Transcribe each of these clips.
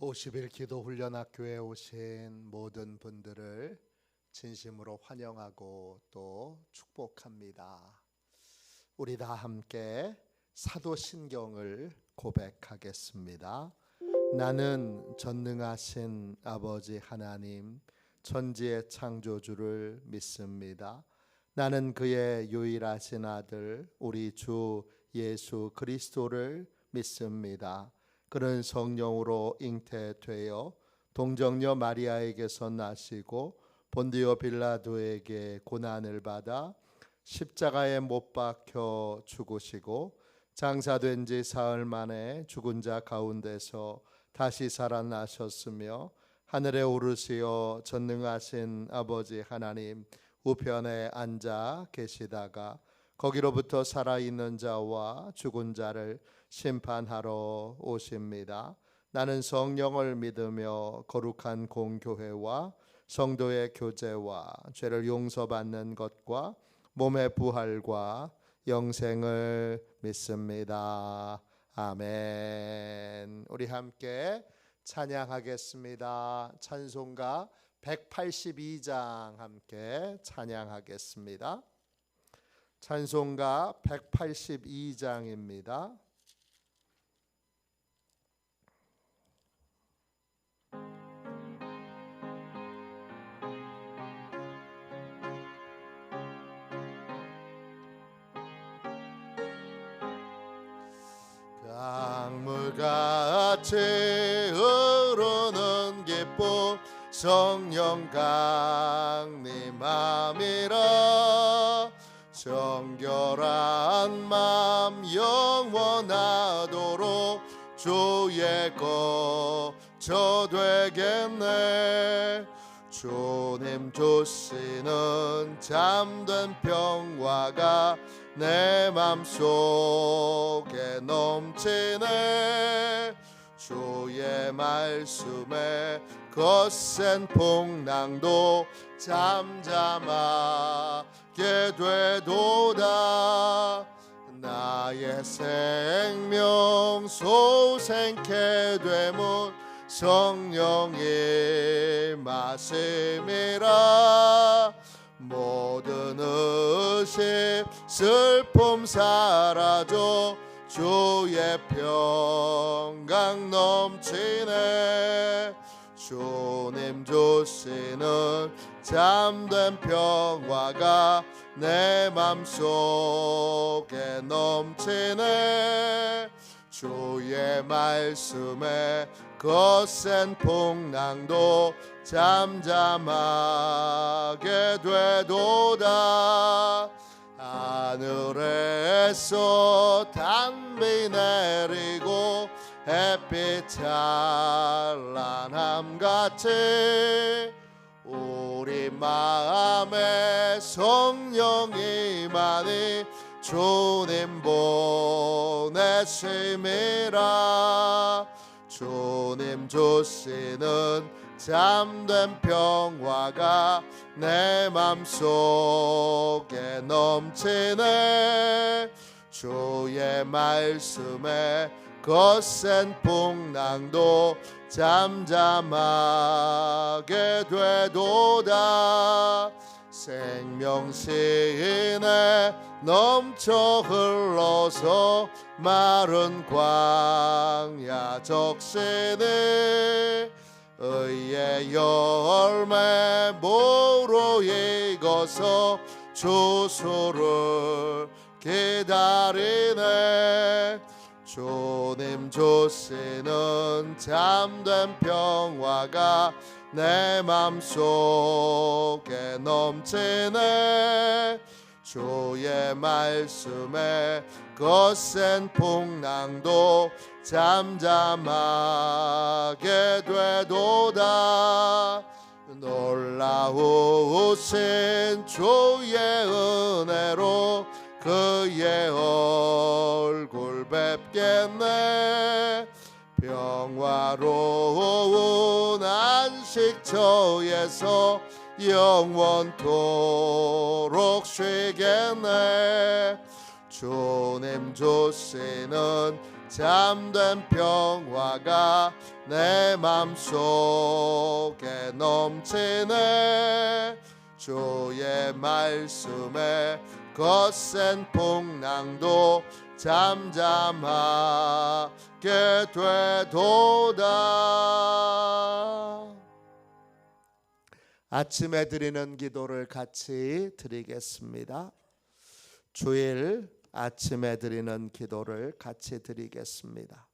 50일 기도 훈련 학교에 오신 모든 분들을 진심으로 환영하고 또 축복합니다. 우리 다 함께 사도신경을 고백하겠습니다. 나는 전능하신 아버지 하나님 천지의 창조주를 믿습니다. 나는 그의 유일하신 아들 우리 주 예수 그리스도를 믿습니다. 그는 성령으로 잉태되어 동정녀 마리아에게서 나시고 본디오 빌라도에게 고난을 받아 십자가에 못 박혀 죽으시고 장사된 지 사흘 만에 죽은 자 가운데서 다시 살아나셨으며 하늘에 오르시어 전능하신 아버지 하나님 우편에 앉아 계시다가 거기로부터 살아있는 자와 죽은 자를 심판하러 오십니다. 나는 성령을 믿으며 거룩한 공교회와 성도의 교제와 죄를 용서받는 것과 몸의 부활과 영생을 믿습니다. 아멘. 우리 함께 찬양하겠습니다. 찬송가 182장 함께 찬양하겠습니다. 찬송가 182장입니다. 강물같이 흐르는 기쁨 성령 강림함이라 정결한 맘 영원하도록 주의 거처 되겠네. 주님 주시는 잠든 평화가 내 맘속에 넘치네. 주의 말씀에 거센 풍랑도 잠잠하게 되도다. 나의 생명 소생케 되문 성령의 말씀이라. 모든 의심 슬픔 사라져 주의 평강 넘치네. 주님 주시는 잠든 평화가 내 맘속에 넘치네. 주의 말씀에 거센 풍랑도 잠잠하게 되도다. 하늘에서 단비 내리고 햇빛 찬란함같이 우리 마음에 성령이 많이 주님 보내심이라. 주님 주시는 잠든 평화가 내 맘속에 넘치네. 주의 말씀에 거센 풍랑도 잠잠하게 되도다. 생명신에 넘쳐 흘러서 마른 광야 적시니 의의 열매 모로 익어서 주수를 기다리네. 주님 주시는 잠든 평화가 내 맘속에 넘치네. 주의 말씀에 거센 풍랑도 잠잠하게 되도다. 놀라우신 주의 은혜로 그의 얼굴 뵙겠네. 평화로운 안식처에서 영원토록 쉬겠네. 주님 주시는 참된 평화가 내 맘속에 넘치네. 주의 말씀에 거센 풍랑도 잠잠하게 되도다. 아침에 드리는 기도를 같이 드리겠습니다. 주일 아침에 드리는 기도를 같이 드리겠습니다.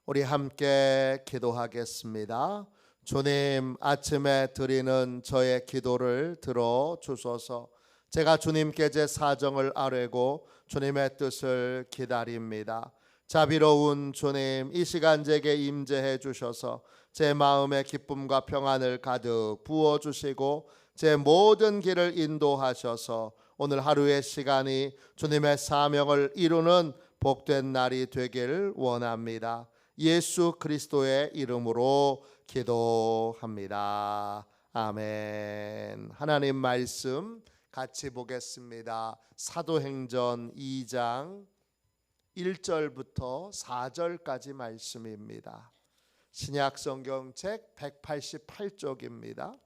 우리 함께 기도하겠습니다. 주님, 아침에 드리는 저의 기도를 들어주소서. 제가 주님께 제 사정을 아뢰고 주님의 뜻을 기다립니다. 자비로운 주님, 이 시간 제게 임재해 주셔서 제 마음에 기쁨과 평안을 가득 부어주시고 제 모든 길을 인도하셔서 오늘 하루의 시간이 주님의 사명을 이루는 복된 날이 되길 원합니다. 예수 그리스도의 이름으로 기도합니다. 아멘. 하나님 말씀 같이 보겠습니다. 사도행전 2장 1절부터 4절까지 말씀입니다. 신약성경책 188쪽입니다.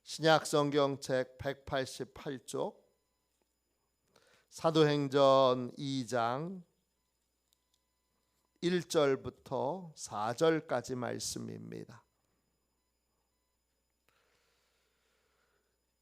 신약성경책 188쪽 사도행전 2장 1절부터 4절까지 말씀입니다.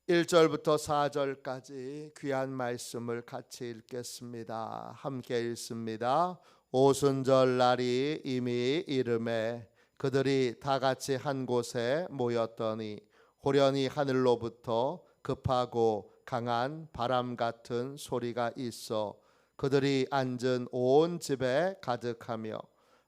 1절부터 4절까지 귀한 말씀을 같이 읽겠습니다. 함께 읽습니다. 오순절 날이 이미 이르매 그들이 다 같이 한 곳에 모였더니 호련히 하늘로부터 급하고 강한 바람 같은 소리가 있어 그들이 앉은 온 집에 가득하며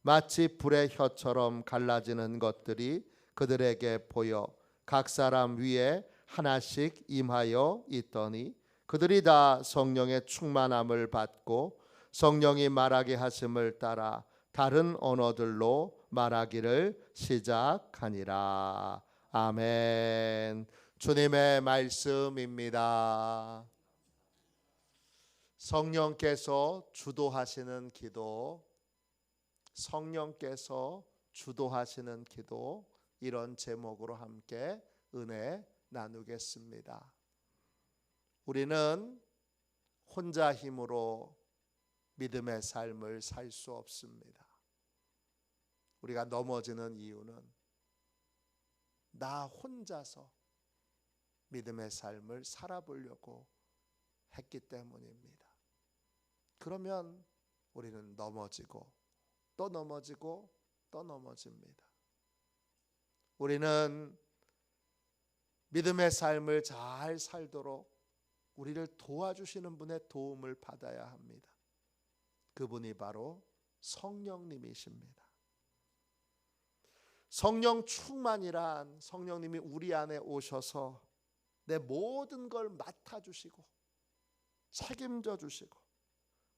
마치 불의 혀처럼 갈라지는 것들이 그들에게 보여 각 사람 위에 하나씩 임하여 있더니 그들이 다 성령의 충만함을 받고 성령이 말하게 하심을 따라 다른 언어들로 말하기를 시작하니라. 아멘. 주님의 말씀입니다. 성령께서 주도하시는 기도, 성령께서 주도하시는 기도, 이런 제목으로 함께 은혜 나누겠습니다. 우리는 혼자 힘으로 믿음의 삶을 살 수 없습니다. 우리가 넘어지는 이유는 나 혼자서 믿음의 삶을 살아보려고 했기 때문입니다. 그러면 우리는 넘어지고 또 넘어지고 또 넘어집니다. 우리는 믿음의 삶을 잘 살도록 우리를 도와주시는 분의 도움을 받아야 합니다. 그분이 바로 성령님이십니다. 성령 충만이란 성령님이 우리 안에 오셔서 내 모든 걸 맡아주시고 책임져 주시고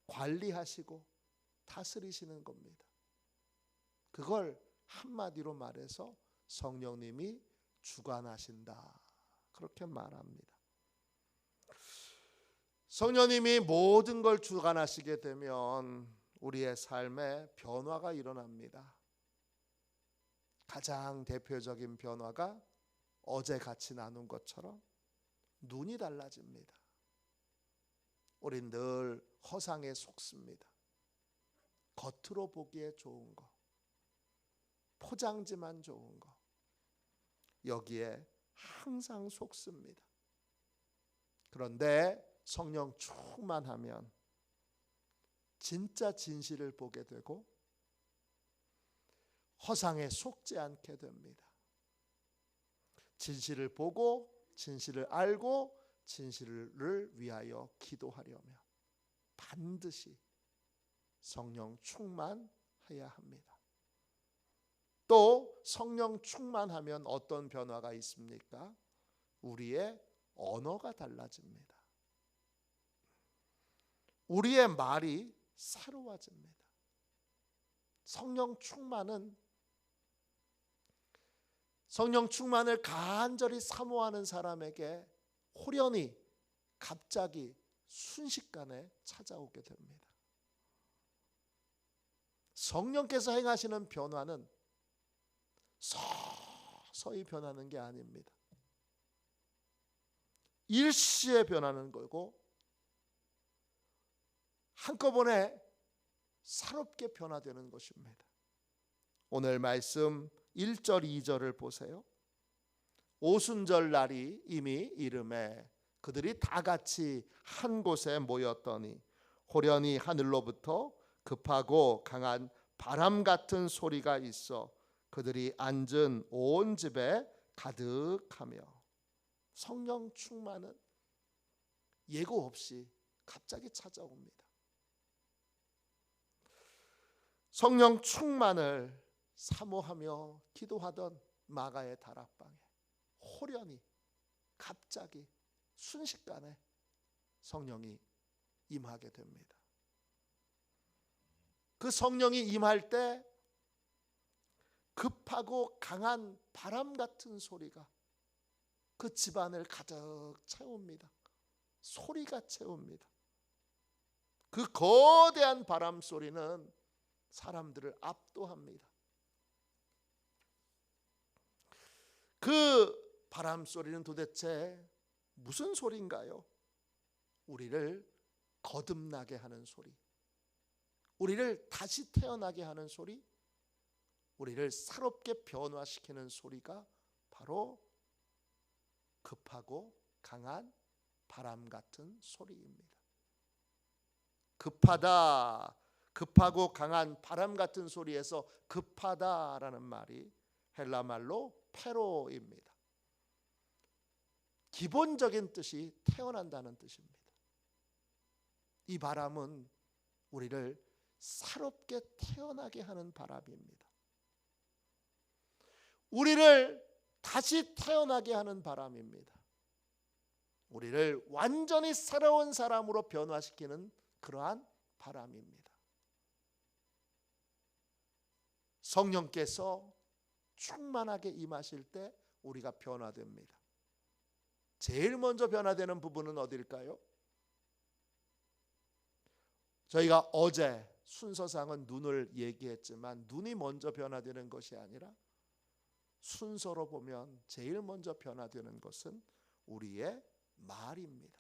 관리하시고 다스리시는 겁니다. 그걸 한마디로 말해서 성령님이 주관하신다, 그렇게 말합니다. 성령님이 모든 걸 주관하시게 되면 우리의 삶에 변화가 일어납니다. 가장 대표적인 변화가 어제 같이 나눈 것처럼 눈이 달라집니다. 우린 늘 허상에 속습니다. 겉으로 보기에 좋은 거, 포장지만 좋은 거, 여기에 항상 속습니다. 그런데 성령 충만하면 진짜 진실을 보게 되고 허상에 속지 않게 됩니다. 진실을 보고 진실을 알고 진실을 위하여 기도하려면 반드시 성령 충만해야 합니다. 또 성령 충만하면 어떤 변화가 있습니까? 우리의 언어가 달라집니다. 우리의 말이 성령 충만을 간절히 사모하는 사람에게 호련히 갑자기 순식간에 찾아오게 됩니다. 성령께서 행하시는 변화는 서서히 변하는 게 아닙니다. 일시에 변하는 거고 한꺼번에 새롭게 변화되는 것입니다. 오늘 말씀 1절 2절을 보세요. 오순절 날이 이미 이름에 그들이 다 같이 한 곳에 모였더니 호련히 하늘로부터 급하고 강한 바람 같은 소리가 있어 그들이 앉은 온 집에 가득하며. 성령 충만은 예고 없이 갑자기 찾아옵니다. 성령 충만을 사모하며 기도하던 마가의 다락방에 호련히 갑자기 순식간에 성령이 임하게 됩니다. 그 성령이 임할 때 급하고 강한 바람 같은 소리가 그 집안을 가득 채웁니다. 소리가 채웁니다. 그 거대한 바람 소리는 사람들을 압도합니다. 그 바람 소리는 도대체 무슨 소리인가요? 우리를 거듭나게 하는 소리, 우리를 다시 태어나게 하는 소리, 우리를 새롭게 변화시키는 소리가 바로 급하고 강한 바람 같은 소리입니다. 급하다, 급하고 강한 바람 같은 소리에서 급하다라는 말이 헬라 말로 페로입니다. 기본적인 뜻이 태어난다는 뜻입니다. 이 바람은 우리를 새롭게 태어나게 하는 바람입니다. 우리를 다시 태어나게 하는 바람입니다. 우리를 완전히 새로운 사람으로 변화시키는 그러한 바람입니다. 성령께서 충만하게 임하실 때 우리가 변화됩니다. 제일 먼저 변화되는 부분은 어딜까요? 저희가 어제 순서상은 눈을 얘기했지만 눈이 먼저 변화되는 것이 아니라 순서로 보면 제일 먼저 변화되는 것은 우리의 말입니다.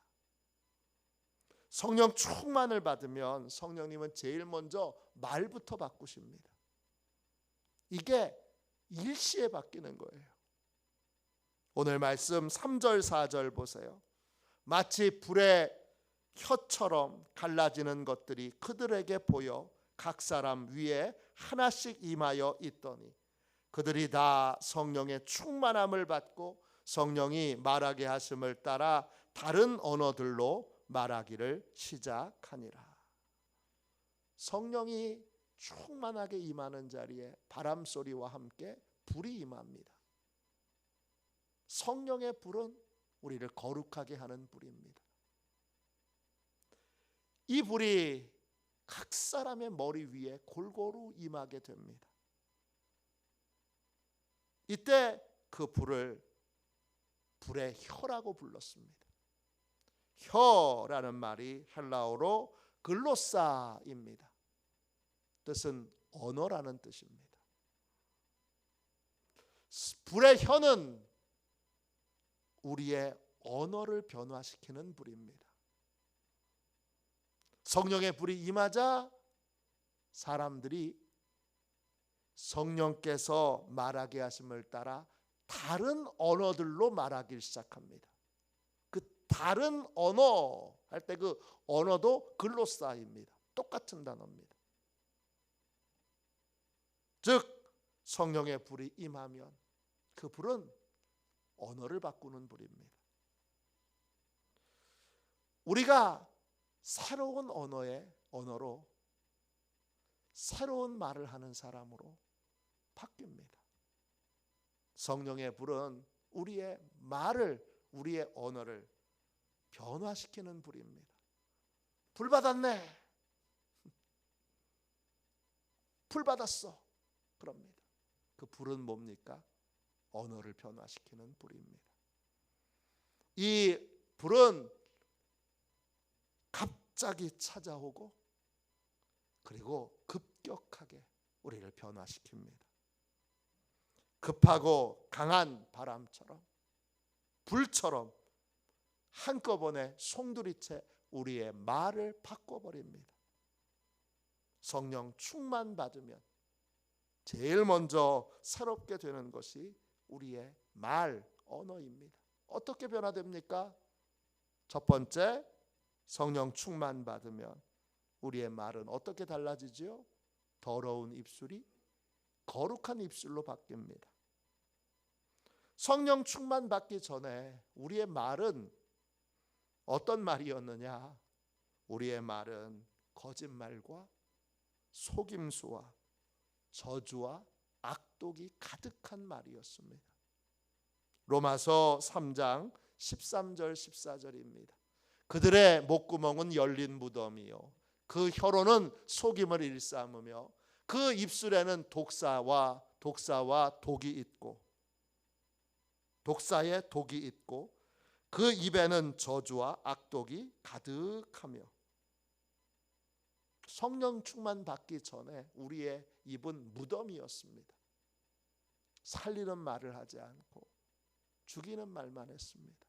성령 충만을 받으면 성령님은 제일 먼저 말부터 바꾸십니다. 이게 일시에 바뀌는 거예요. 오늘 말씀 3절 4절 보세요. 마치 불의 혀처럼 갈라지는 것들이 그들에게 보여 각 사람 위에 하나씩 임하여 있더니 그들이 다 성령의 충만함을 받고 성령이 말하게 하심을 따라 다른 언어들로 말하기를 시작하니라. 성령이 충만하게 임하는 자리에 바람소리와 함께 불이 임합니다. 성령의 불은 우리를 거룩하게 하는 불입니다. 이 불이 각 사람의 머리 위에 골고루 임하게 됩니다. 이때 그 불을 불의 혀라고 불렀습니다. 혀라는 말이 헬라어로 글로사입니다. 뜻은 언어라는 뜻입니다. 불의 혀는 우리의 언어를 변화시키는 불입니다. 성령의 불이 임하자 사람들이 성령께서 말하게 하심을 따라 다른 언어들로 말하기 시작합니다. 그 다른 언어 할 때 그 언어도 글로사입니다. 똑같은 단어입니다. 즉 성령의 불이 임하면 그 불은 언어를 바꾸는 불입니다. 우리가 새로운 언어로 새로운 말을 하는 사람으로 바뀝니다. 성령의 불은 우리의 말을, 우리의 언어를 변화시키는 불입니다. 불 받았네. 불 받았어. 그럽니다. 그 불은 뭡니까? 언어를 변화시키는 불입니다. 이 불은 갑자기 찾아오고 그리고 급격하게 우리를 변화시킵니다. 급하고 강한 바람처럼 불처럼 한꺼번에 송두리째 우리의 말을 바꿔버립니다. 성령 충만 받으면 제일 먼저 새롭게 되는 것이 우리의 말, 언어입니다. 어떻게 변화됩니까? 첫 번째, 성령 충만 받으면 우리의 말은 어떻게 달라지지요? 더러운 입술이 거룩한 입술로 바뀝니다. 성령 충만 받기 전에 우리의 말은 어떤 말이었느냐? 우리의 말은 거짓말과 속임수와 저주와 악독이 가득한 말이었습니다. 로마서 3장 13절 14절입니다. 그들의 목구멍은 열린 무덤이요 그 혀로는 속임을 일삼으며 그 입술에는 독사와 독이 있고 독사의 독이 있고 그 입에는 저주와 악독이 가득하며. 성령 충만 받기 전에 우리의 입은 무덤이었습니다. 살리는 말을 하지 않고 죽이는 말만 했습니다.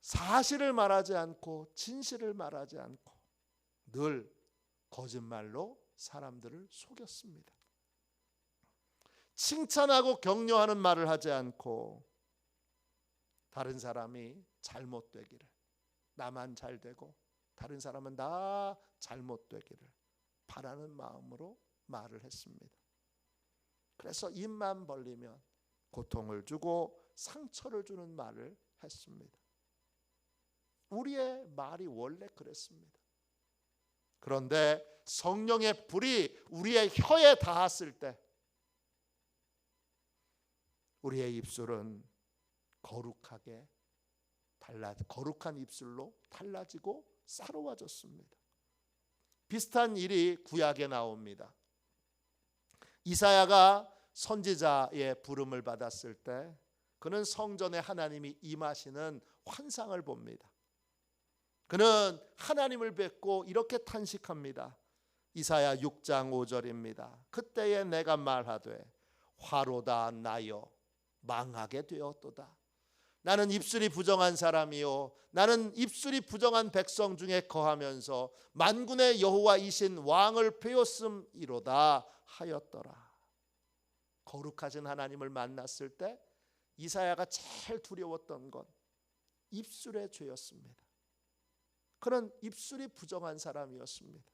사실을 말하지 않고 진실을 말하지 않고 늘 거짓말로 사람들을 속였습니다. 칭찬하고 격려하는 말을 하지 않고 다른 사람이 잘못되기를, 나만 잘되고 다른 사람은 다 잘못되기를 바라는 마음으로 말을 했습니다. 그래서 입만 벌리면 고통을 주고 상처를 주는 말을 했습니다. 우리의 말이 원래 그랬습니다. 그런데 성령의 불이 우리의 혀에 닿았을 때 우리의 입술은 거룩한 입술로 달라지고 사로워졌습니다. 비슷한 일이 구약에 나옵니다. 이사야가 선지자의 부름을 받았을 때 그는 성전에 하나님이 임하시는 환상을 봅니다. 그는 하나님을 뵙고 이렇게 탄식합니다. 이사야 6장 5절입니다. 그때에 내가 말하되 화로다 나여 망하게 되었도다. 나는 입술이 부정한 사람이요 나는 입술이 부정한 백성 중에 거하면서 만군의 여호와이신 왕을 배웠음이로다 하였더라. 거룩하신 하나님을 만났을 때 이사야가 제일 두려웠던 건 입술의 죄였습니다. 그는 입술이 부정한 사람이었습니다.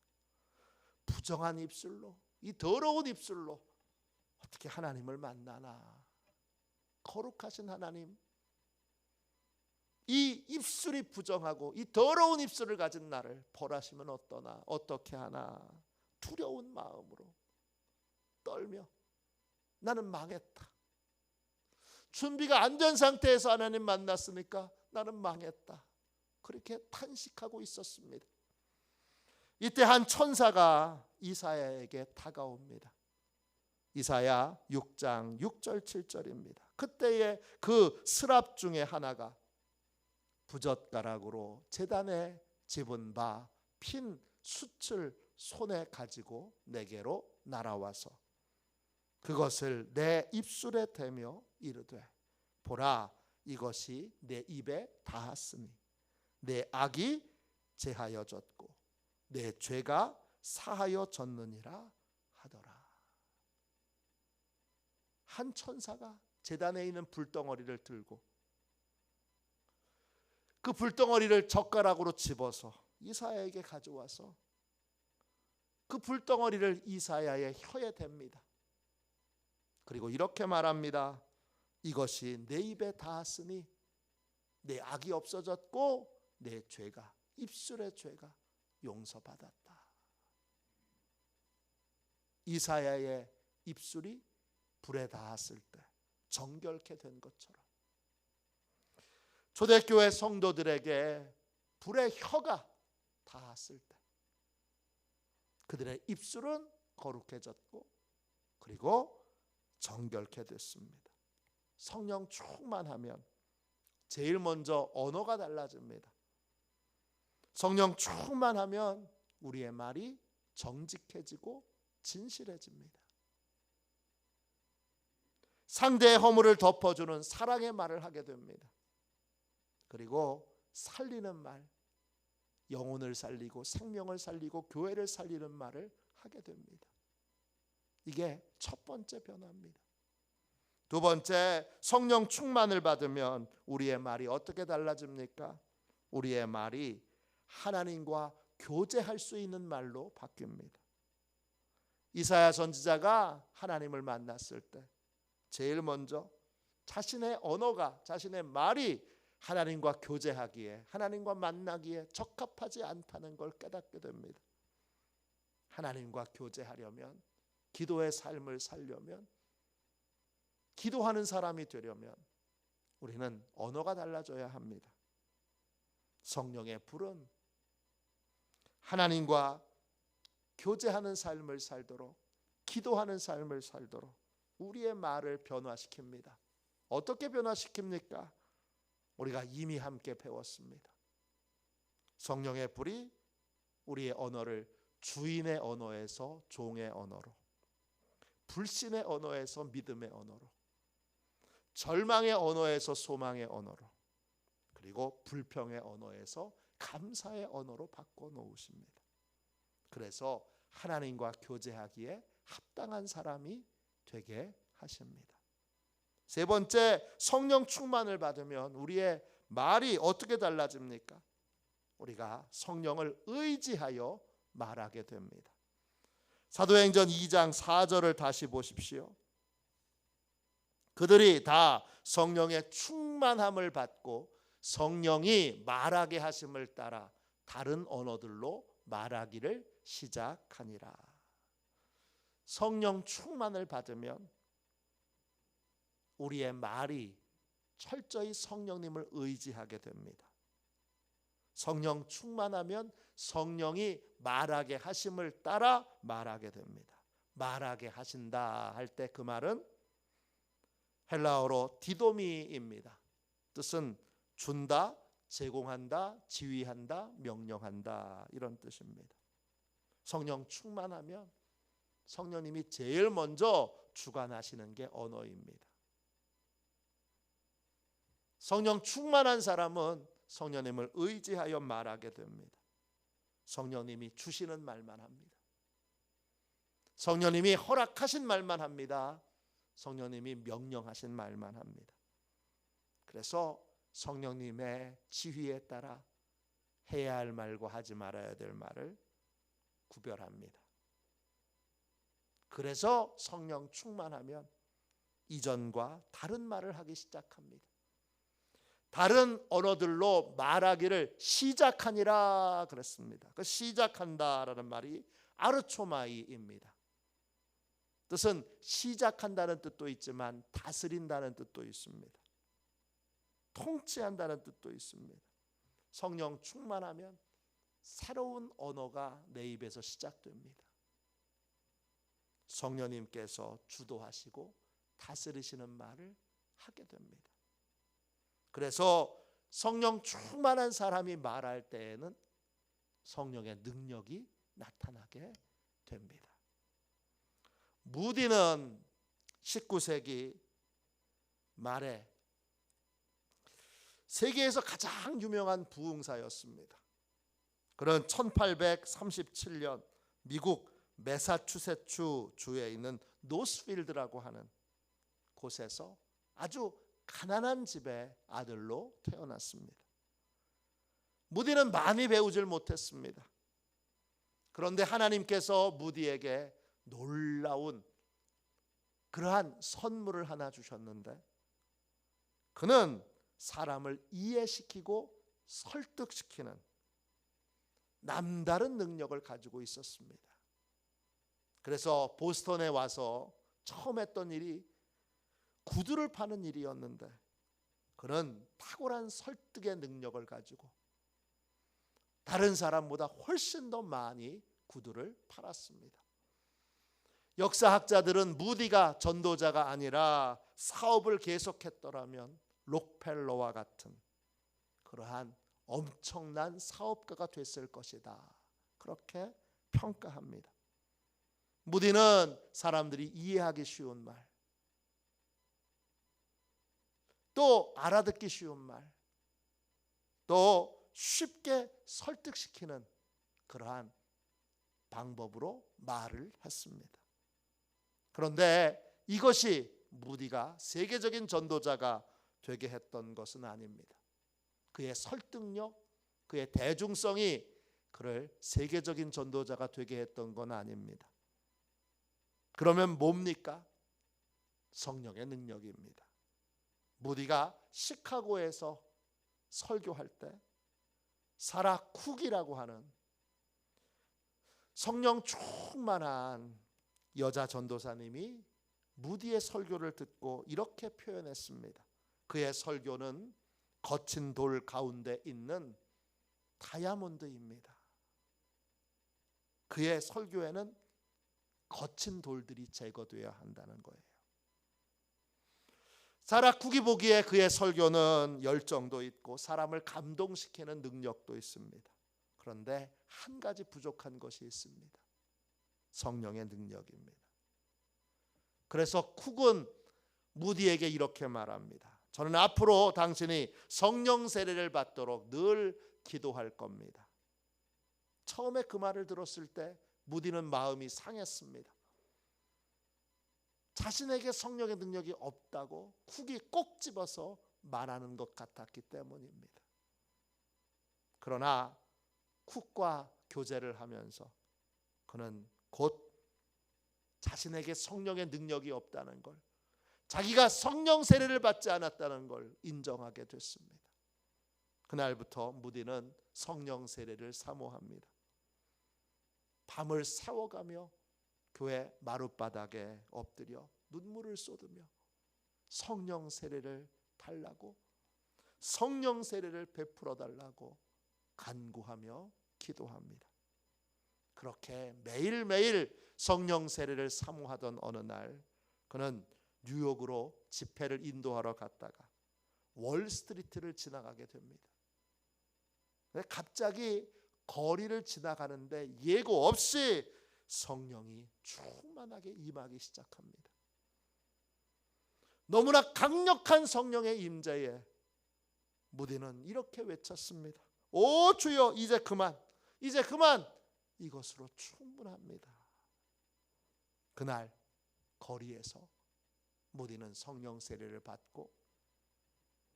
부정한 입술로, 이 더러운 입술로 어떻게 하나님을 만나나. 거룩하신 하나님, 이 입술이 부정하고 이 더러운 입술을 가진 나를 벌하시면 어떠나, 어떻게 하나. 두려운 마음으로 떨며 나는 망했다. 준비가 안 된 상태에서 하나님 만났으니까 나는 망했다. 그렇게 탄식하고 있었습니다. 이때 한 천사가 이사야에게 다가옵니다. 이사야 6장 6절 7절입니다. 그때에 그 스랍 중에 하나가 부젓가락으로 제단에 집은 바 핀 숯을 손에 가지고 내게로 날아와서 그것을 내 입술에 대며 이르되 보라 이것이 내 입에 닿았으니 내 악이 제하여졌고 내 죄가 사하여졌느니라 하더라. 한 천사가 제단에 있는 불덩어리를 들고 그 불덩어리를 젓가락으로 집어서 이사야에게 가져와서 그 불덩어리를 이사야의 혀에 댑니다. 그리고 이렇게 말합니다. 이것이 내 입에 닿았으니 내 악이 없어졌고 내 죄가, 입술의 죄가 용서받았다. 이사야의 입술이 불에 닿았을 때 정결케 된 것처럼 초대교회 성도들에게 불의 혀가 닿았을 때 그들의 입술은 거룩해졌고 그리고 정결케 됐습니다. 성령 충만하면 제일 먼저 언어가 달라집니다. 성령 충만하면 우리의 말이 정직해지고 진실해집니다. 상대의 허물을 덮어주는 사랑의 말을 하게 됩니다. 그리고 살리는 말, 영혼을 살리고 생명을 살리고 교회를 살리는 말을 하게 됩니다. 이게 첫 번째 변화입니다. 두 번째, 성령 충만을 받으면 우리의 말이 어떻게 달라집니까? 우리의 말이 하나님과 교제할 수 있는 말로 바뀝니다. 이사야 선지자가 하나님을 만났을 때 제일 먼저 자신의 언어가, 자신의 말이 하나님과 교제하기에, 하나님과 만나기에 적합하지 않다는 걸 깨닫게 됩니다. 하나님과 교제하려면, 기도의 삶을 살려면, 기도하는 사람이 되려면 우리는 언어가 달라져야 합니다. 성령의 불은 하나님과 교제하는 삶을 살도록, 기도하는 삶을 살도록 우리의 말을 변화시킵니다. 어떻게 변화시킵니까? 우리가 이미 함께 배웠습니다. 성령의 불이 우리의 언어를 주인의 언어에서 종의 언어로, 불신의 언어에서 믿음의 언어로, 절망의 언어에서 소망의 언어로, 그리고 불평의 언어에서 감사의 언어로 바꿔놓으십니다. 그래서 하나님과 교제하기에 합당한 사람이 되게 하십니다. 세 번째, 성령 충만을 받으면 우리의 말이 어떻게 달라집니까? 우리가 성령을 의지하여 말하게 됩니다. 사도행전 2장 4절을 다시 보십시오. 그들이 다 성령의 충만함을 받고 성령이 말하게 하심을 따라 다른 언어들로 말하기를 시작하니라. 성령 충만을 받으면 우리의 말이 철저히 성령님을 의지하게 됩니다. 성령 충만하면 성령이 말하게 하심을 따라 말하게 됩니다. 말하게 하신다 할 때 그 말은 헬라어로 디도미입니다. 뜻은 준다, 제공한다, 지휘한다, 명령한다, 이런 뜻입니다. 성령 충만하면 성령님이 제일 먼저 주관하시는 게 언어입니다. 성령 충만한 사람은 성령님을 의지하여 말하게 됩니다. 성령님이 주시는 말만 합니다. 성령님이 허락하신 말만 합니다. 성령님이 명령하신 말만 합니다. 그래서 성령님의 지휘에 따라 해야 할 말과 하지 말아야 될 말을 구별합니다. 그래서 성령 충만하면 이전과 다른 말을 하기 시작합니다. 다른 언어들로 말하기를 시작하니라 그랬습니다. 그 시작한다라는 말이 아르초마이입니다. 뜻은 시작한다는 뜻도 있지만 다스린다는 뜻도 있습니다. 통치한다는 뜻도 있습니다. 성령 충만하면 새로운 언어가 내 입에서 시작됩니다. 성령님께서 주도하시고 다스리시는 말을 하게 됩니다. 그래서 성령 충만한 사람이 말할 때에는 성령의 능력이 나타나게 됩니다. 무디는 19세기 말에 세계에서 가장 유명한 부흥사였습니다. 그런 1837년 미국 매사추세츠 주에 있는 노스필드라고 하는 곳에서 아주 가난한 집의 아들로 태어났습니다. 무디는 많이 배우질 못했습니다. 그런데 하나님께서 무디에게 놀라운 그러한 선물을 하나 주셨는데 그는 사람을 이해시키고 설득시키는 남다른 능력을 가지고 있었습니다. 그래서 보스턴에 와서 처음 했던 일이 구두를 파는 일이었는데 그는 탁월한 설득의 능력을 가지고 다른 사람보다 훨씬 더 많이 구두를 팔았습니다. 역사학자들은 무디가 전도자가 아니라 사업을 계속했더라면 록펠러와 같은 그러한 엄청난 사업가가 됐을 것이다. 그렇게 평가합니다. 무디는 사람들이 이해하기 쉬운 말, 또 알아듣기 쉬운 말, 또 쉽게 설득시키는 그러한 방법으로 말을 했습니다. 그런데 이것이 무디가 세계적인 전도자가 되게 했던 것은 아닙니다. 그의 설득력, 그의 대중성이 그를 세계적인 전도자가 되게 했던 건 아닙니다. 그러면 뭡니까? 성령의 능력입니다. 무디가 시카고에서 설교할 때 사라 쿡이라고 하는 성령 충만한 여자 전도사님이 무디의 설교를 듣고 이렇게 표현했습니다. 그의 설교는 거친 돌 가운데 있는 다이아몬드입니다. 그의 설교에는 거친 돌들이 제거되어야 한다는 거예요. 사라 쿡이 보기에 그의 설교는 열정도 있고 사람을 감동시키는 능력도 있습니다. 그런데 한 가지 부족한 것이 있습니다. 성령의 능력입니다. 그래서 쿡은 무디에게 이렇게 말합니다. 저는 앞으로 당신이 성령 세례를 받도록 늘 기도할 겁니다. 처음에 그 말을 들었을 때 무디는 마음이 상했습니다. 자신에게 성령의 능력이 없다고 쿡이 꼭 집어서 말하는 것 같았기 때문입니다. 그러나 쿡과 교제를 하면서 그는 곧 자신에게 성령의 능력이 없다는 걸, 자기가 성령 세례를 받지 않았다는 걸 인정하게 됐습니다. 그날부터 무디는 성령 세례를 사모합니다. 밤을 새워가며 교회 마룻바닥에 엎드려 눈물을 쏟으며 성령 세례를 달라고, 성령 세례를 베풀어 달라고 간구하며 기도합니다. 그렇게 매일매일 성령 세례를 사모하던 어느 날 그는 뉴욕으로 집회를 인도하러 갔다가 월스트리트를 지나가게 됩니다. 갑자기 거리를 지나가는데 예고 없이 성령이 충만하게 임하기 시작합니다. 너무나 강력한 성령의 임재에 무디는 이렇게 외쳤습니다. 오 주여, 이제 그만, 이제 그만, 이것으로 충분합니다. 그날 거리에서 무디는 성령 세례를 받고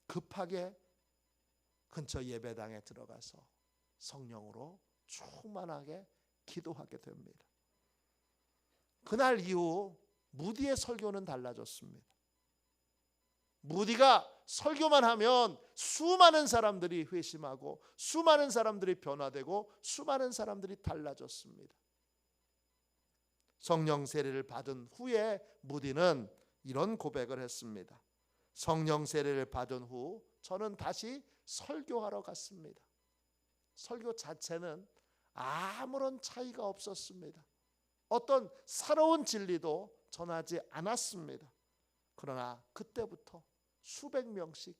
급하게 근처 예배당에 들어가서 성령으로 충만하게 기도하게 됩니다. 그날 이후 무디의 설교는 달라졌습니다. 무디가 설교만 하면 수많은 사람들이 회심하고 수많은 사람들이 변화되고 수많은 사람들이 달라졌습니다. 성령 세례를 받은 후에 무디는 이런 고백을 했습니다. 성령 세례를 받은 후 저는 다시 설교하러 갔습니다. 설교 자체는 아무런 차이가 없었습니다. 어떤 새로운 진리도 전하지 않았습니다. 그러나 그때부터 수백 명씩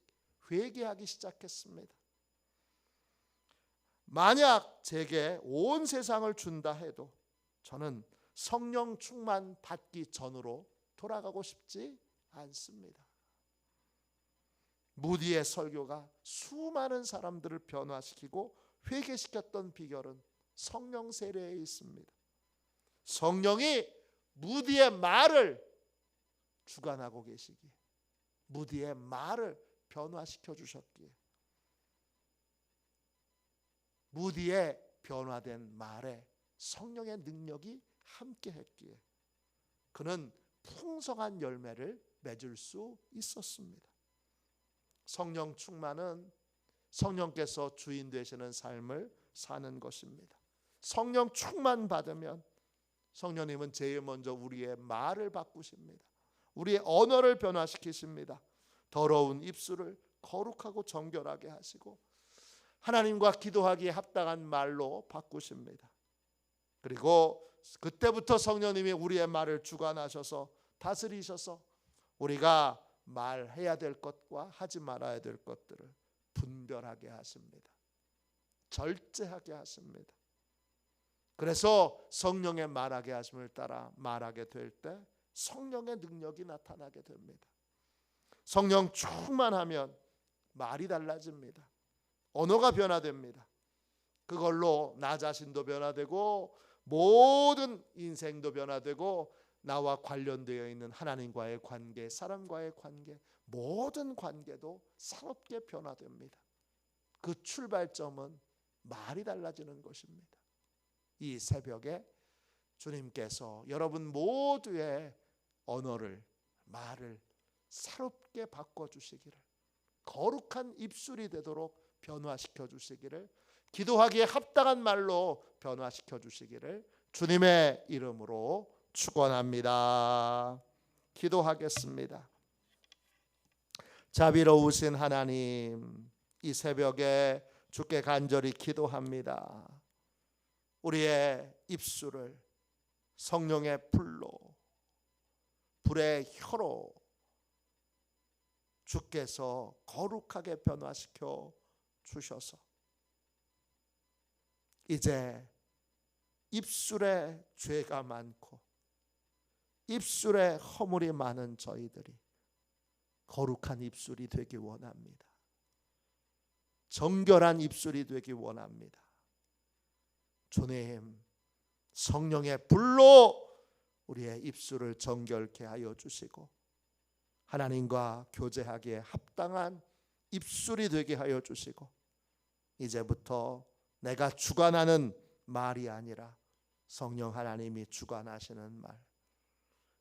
회개하기 시작했습니다. 만약 제게 온 세상을 준다 해도 저는 성령 충만 받기 전으로 돌아가고 싶지 않습니다. 무디의 설교가 수많은 사람들을 변화시키고 회개시켰던 비결은 성령 세례에 있습니다. 성령이 무디의 말을 주관하고 계시기에, 무디의 말을 변화시켜 주셨기에, 무디의 변화된 말에 성령의 능력이 함께 했기에 그는 풍성한 열매를 맺을 수 있었습니다. 성령 충만은 성령께서 주인 되시는 삶을 사는 것입니다. 성령 충만 받으면 성령님은 제일 먼저 우리의 말을 바꾸십니다. 우리의 언어를 변화시키십니다. 더러운 입술을 거룩하고 정결하게 하시고 하나님과 기도하기에 합당한 말로 바꾸십니다. 그리고 그때부터 성령님이 우리의 말을 주관하셔서 다스리셔서 우리가 말해야 될 것과 하지 말아야 될 것들을 분별하게 하십니다. 절제하게 하십니다. 그래서 성령의 말하게 하심을 따라 말하게 될 때 성령의 능력이 나타나게 됩니다. 성령 충만하면 말이 달라집니다. 언어가 변화됩니다. 그걸로 나 자신도 변화되고 모든 인생도 변화되고 나와 관련되어 있는 하나님과의 관계, 사람과의 관계, 모든 관계도 새롭게 변화됩니다. 그 출발점은 말이 달라지는 것입니다. 이 새벽에 주님께서 여러분 모두의 언어를, 말을 새롭게 바꿔주시기를, 거룩한 입술이 되도록 변화시켜 주시기를, 기도하기에 합당한 말로 변화시켜 주시기를 주님의 이름으로 축원합니다. 기도하겠습니다. 자비로우신 하나님, 이 새벽에 주께 간절히 기도합니다. 우리의 입술을 성령의 불로, 불의 혀로 주께서 거룩하게 변화시켜 주셔서 이제 입술에 죄가 많고 입술에 허물이 많은 저희들이 거룩한 입술이 되기 원합니다. 정결한 입술이 되기 원합니다. 주님, 성령의 불로 우리의 입술을 정결케 하여 주시고 하나님과 교제하기에 합당한 입술이 되게 하여 주시고 이제부터 내가 주관하는 말이 아니라 성령 하나님이 주관하시는 말,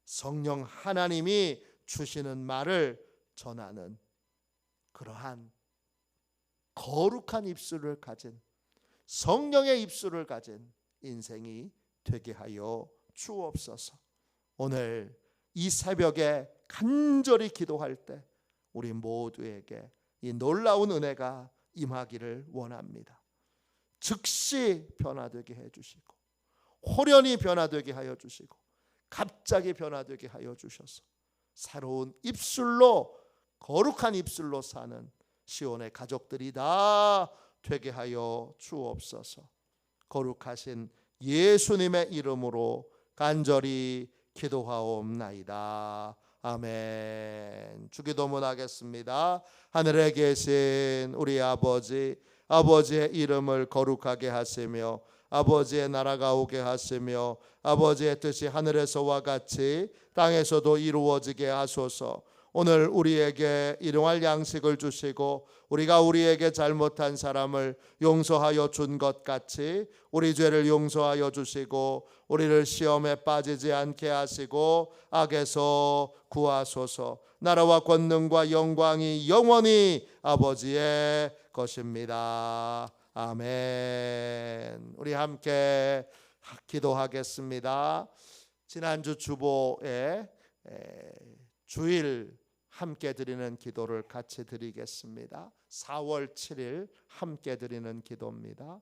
성령 하나님이 주시는 말을 전하는 그러한 거룩한 입술을 가진, 성령의 입술을 가진 인생이 되게 하여 주옵소서. 오늘 이 새벽에 간절히 기도할 때 우리 모두에게 이 놀라운 은혜가 임하기를 원합니다. 즉시 변화되게 해주시고 호련히 변화되게 하여 주시고 갑자기 변화되게 하여 주셔서 새로운 입술로, 거룩한 입술로 사는 시온의 가족들이 다 되게 하여 주옵소서. 거룩하신 예수님의 이름으로 간절히 기도하옵나이다. 아멘. 주기도문 하겠습니다. 하늘에 계신 우리 아버지, 아버지의 이름을 거룩하게 하시며 아버지의 나라가 오게 하시며 아버지의 뜻이 하늘에서와 같이 땅에서도 이루어지게 하소서. 오늘 우리에게 일용할 양식을 주시고 우리가 우리에게 잘못한 사람을 용서하여 준 것 같이 우리 죄를 용서하여 주시고 우리를 시험에 빠지지 않게 하시고 악에서 구하소서. 나라와 권능과 영광이 영원히 아버지의 것입니다. 아멘. 우리 함께 기도하겠습니다. 지난주 주보에 주일 함께 드리는 기도를 같이 드리겠습니다. 4월 7일 함께 드리는 기도입니다.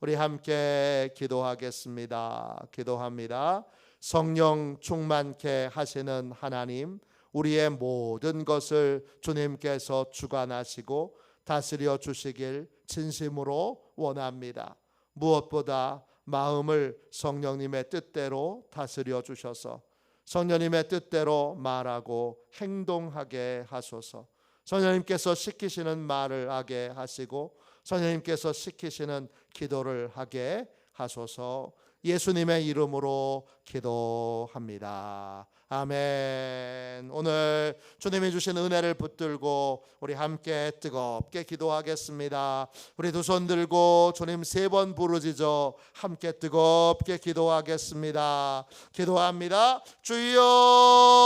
우리 함께 기도하겠습니다. 기도합니다. 성령 충만케 하시는 하나님, 우리의 모든 것을 주님께서 주관하시고 다스려 주시길 진심으로 원합니다. 무엇보다 마음을 성령님의 뜻대로 다스려 주셔서 성령님의 뜻대로 말하고 행동하게 하소서. 성령님께서 시키시는 말을 하게 하시고 성령님께서 시키시는 기도를 하게 하소서. 예수님의 이름으로 기도합니다. 아멘. 오늘 주님이 주신 은혜를 붙들고 우리 함께 뜨겁게 기도하겠습니다. 우리 두 손 들고 주님 3번 부르짖어 함께 뜨겁게 기도하겠습니다. 기도합니다. 주여